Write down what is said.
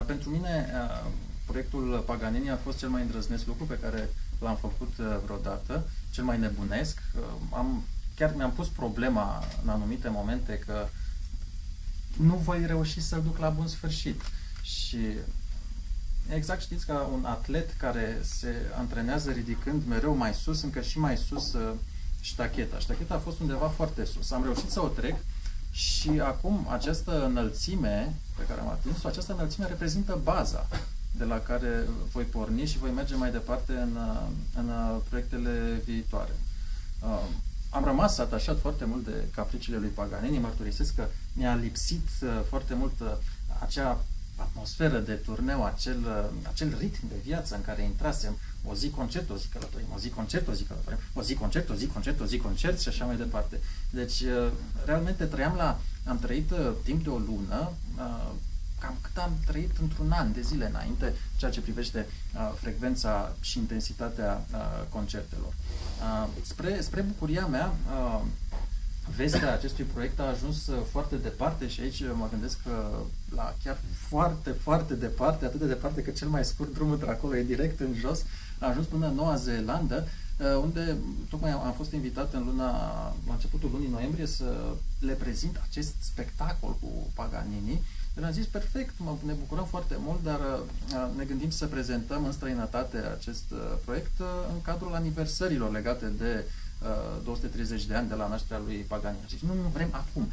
Pentru mine, proiectul Paganini a fost cel mai îndrăzneț lucru pe care l-am făcut vreodată, cel mai nebunesc. Chiar mi-am pus problema în anumite momente că nu voi reuși să-l duc la bun sfârșit. Și exact știți, ca un atlet care se antrenează ridicând mereu mai sus, încă și mai sus ștacheta. Ștacheta a fost undeva foarte sus. Am reușit să o trec și acum această înălțime pe care am atins-o, această înălțime reprezintă baza de la care voi porni și voi merge mai departe în proiectele viitoare. Am rămas atașat foarte mult de capriciile lui Paganini, mărturisesc că mi-a lipsit foarte mult acea atmosferă de turneu, acel ritm de viață în care intrasem o zi concert, o zi călătorim, o zi concert, o zi călătorim, o zi concert, o zi concert, o zi concert și așa mai departe. Deci, realmente am trăit timp de o lună, cam cât am trăit într-un an de zile înainte, ceea ce privește frecvența și intensitatea concertelor. Spre bucuria mea, vestea acestui proiect a ajuns foarte departe și aici mă gândesc că la chiar foarte, foarte departe, atât de departe că cel mai scurt drumul de acolo e direct în jos, a ajuns până în Noua Zeelandă, unde tocmai am fost invitat la începutul lunii noiembrie să le prezint acest spectacol cu Paganini. Eu am zis, perfect, ne bucurăm foarte mult, dar ne gândim să prezentăm în străinătate acest proiect în cadrul aniversărilor legate de 230 de ani de la nașterea lui Paganini. Zic, nu vrem acum.